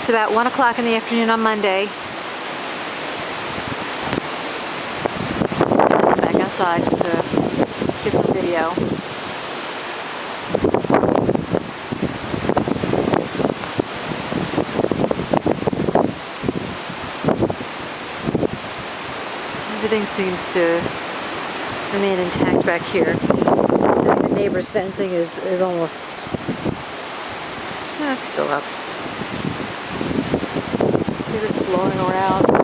It's about 1 o'clock in the afternoon on Monday. Back outside just to get some video. Everything seems to remain intact back here. The neighbor's fencing is almost... No, it's still up. See if it's blowing around.